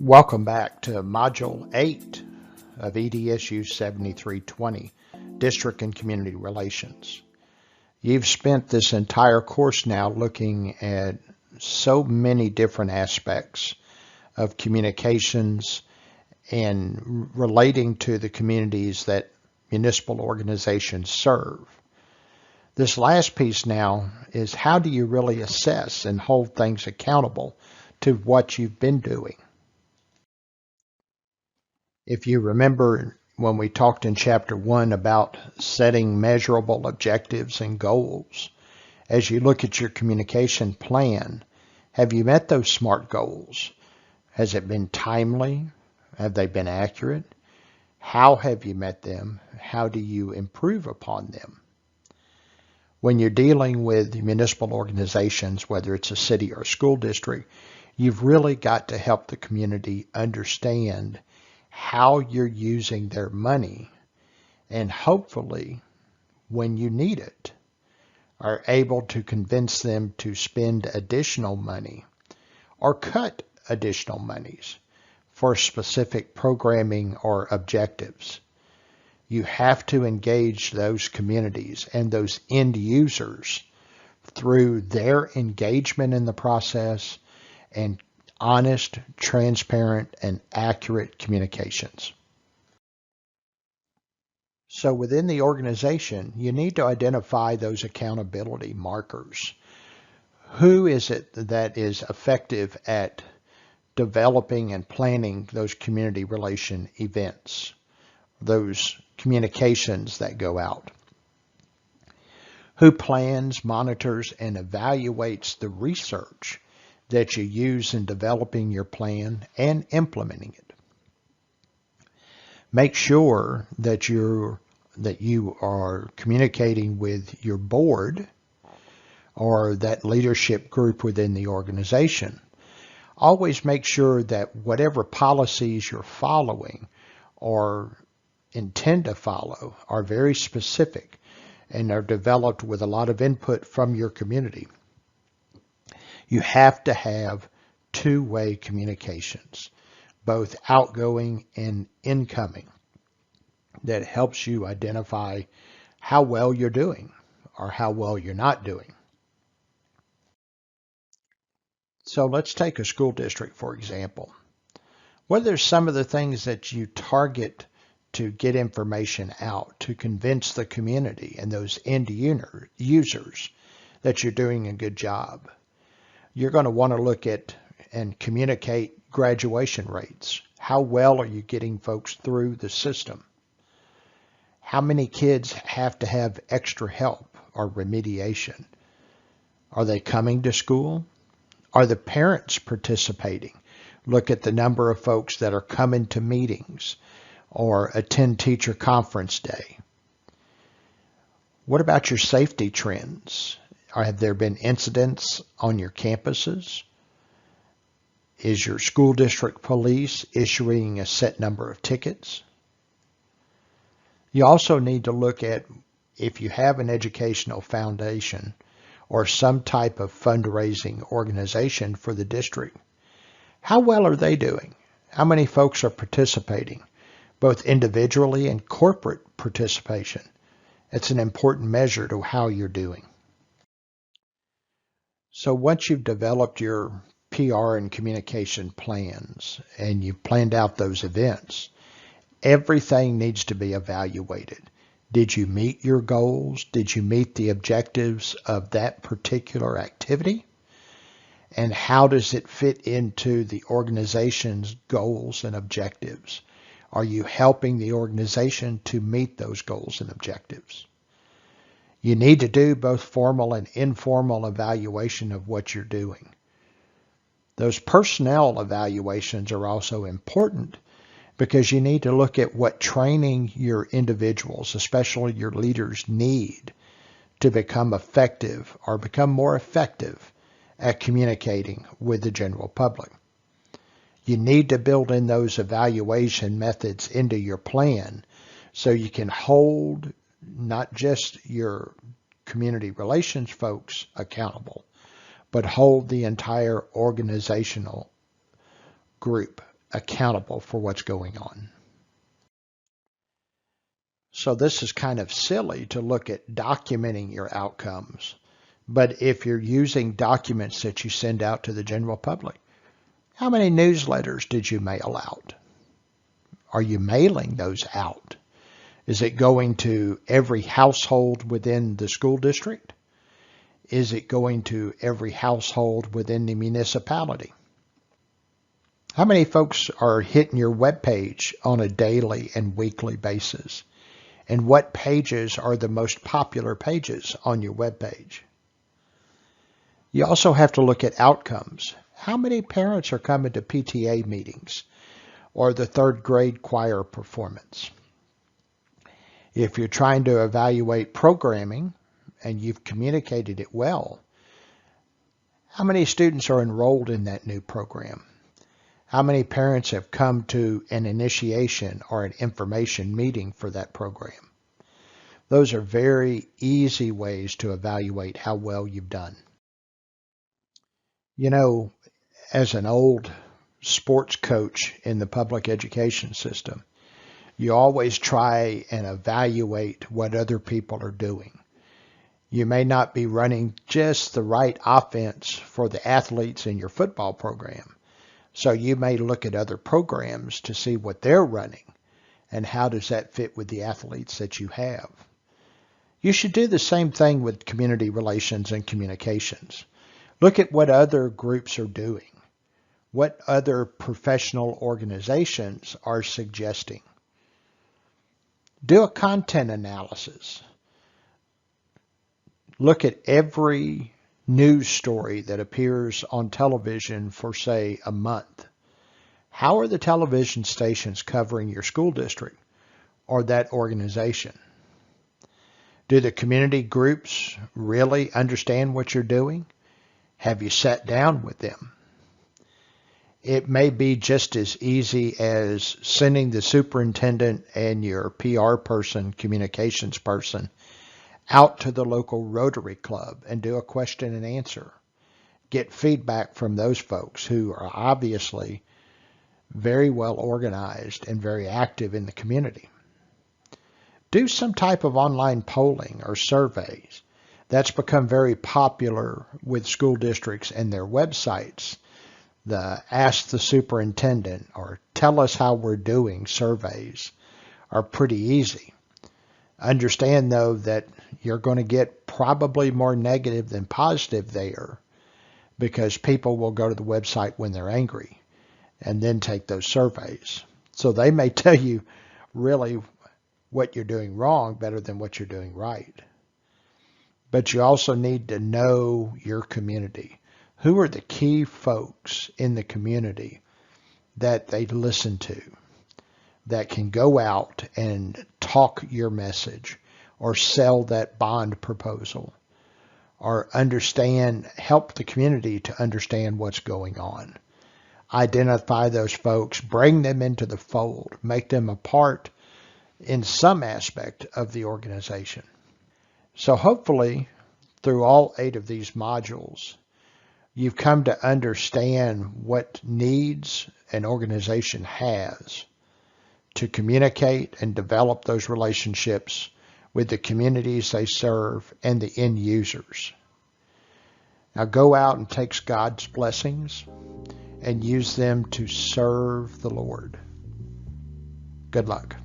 Welcome back to Module 8 of EDSU 7320, District and Community Relations. You've spent this entire course now looking at so many different aspects of communications and relating to the communities that municipal organizations serve. This last piece now is how do you really assess and hold things accountable to what you've been doing? If you remember when we talked in Chapter 1 about setting measurable objectives and goals, as you look at your communication plan, have you met those SMART goals? Has it been timely? Have they been accurate? How have you met them? How do you improve upon them? When you're dealing with municipal organizations, whether it's a city or a school district, you've really got to help the community understand how you're using their money, and hopefully, when you need it, are able to convince them to spend additional money or cut additional monies for specific programming or objectives. You have to engage those communities and those end users through their engagement in the process and honest, transparent, and accurate communications. So within the organization, you need to identify those accountability markers. Who is it that is effective at developing and planning those community relation events, those communications that go out? Who plans, monitors, and evaluates the research that you use in developing your plan and implementing it? Make sure that you are communicating with your board or that leadership group within the organization. Always make sure that whatever policies you're following or intend to follow are very specific and are developed with a lot of input from your community. You have to have two-way communications, both outgoing and incoming, that helps you identify how well you're doing or how well you're not doing. So let's take a school district, for example. What are some of the things that you target to get information out, to convince the community and those end users that you're doing a good job? You're going to want to look at and communicate graduation rates. How well are you getting folks through the system? How many kids have to have extra help or remediation? Are they coming to school? Are the parents participating? Look at the number of folks that are coming to meetings or attend teacher conference day. What about your safety trends? Have there been incidents on your campuses? Is your school district police issuing a set number of tickets? You also need to look at if you have an educational foundation or some type of fundraising organization for the district. How well are they doing? How many folks are participating, both individually and corporate participation? It's an important measure to how you're doing. So once you've developed your PR and communication plans and you've planned out those events, everything needs to be evaluated. Did you meet your goals? Did you meet the objectives of that particular activity? And how does it fit into the organization's goals and objectives? Are you helping the organization to meet those goals and objectives? You need to do both formal and informal evaluation of what you're doing. Those personnel evaluations are also important because you need to look at what training your individuals, especially your leaders, need to become effective or become more effective at communicating with the general public. You need to build in those evaluation methods into your plan so you can hold not just your community relations folks accountable, but hold the entire organizational group accountable for what's going on. So this is kind of silly to look at documenting your outcomes. But if you're using documents that you send out to the general public, how many newsletters did you mail out? Are you mailing those out? Is it going to every household within the school district? Is it going to every household within the municipality? How many folks are hitting your webpage on a daily and weekly basis? And what pages are the most popular pages on your webpage? You also have to look at outcomes. How many parents are coming to PTA meetings or the third grade choir performance? If you're trying to evaluate programming and you've communicated it well, how many students are enrolled in that new program? How many parents have come to an initiation or an information meeting for that program? Those are very easy ways to evaluate how well you've done. You know, as an old sports coach in the public education system, you always try and evaluate what other people are doing. You may not be running just the right offense for the athletes in your football program. So you may look at other programs to see what they're running and how does that fit with the athletes that you have. You should do the same thing with community relations and communications. Look at what other groups are doing, what other professional organizations are suggesting. Do a content analysis. Look at every news story that appears on television for, say, a month. How are the television stations covering your school district or that organization? Do the community groups really understand what you're doing? Have you sat down with them? It may be just as easy as sending the superintendent and your PR person, communications person, out to the local Rotary Club and do a question and answer. Get feedback from those folks who are obviously very well organized and very active in the community. Do some type of online polling or surveys. That's become very popular with school districts and their websites. The Ask the Superintendent or Tell Us How We're Doing surveys are pretty easy. Understand, though, that you're going to get probably more negative than positive there because people will go to the website when they're angry and then take those surveys. So they may tell you really what you're doing wrong better than what you're doing right. But you also need to know your community. Who are the key folks in the community that they listen to, that can go out and talk your message or sell that bond proposal or help the community to understand what's going on. Identify those folks, bring them into the fold, make them a part in some aspect of the organization. So hopefully through all 8 of these modules, you've come to understand what needs an organization has to communicate and develop those relationships with the communities they serve and the end users. Now go out and take God's blessings and use them to serve the Lord. Good luck.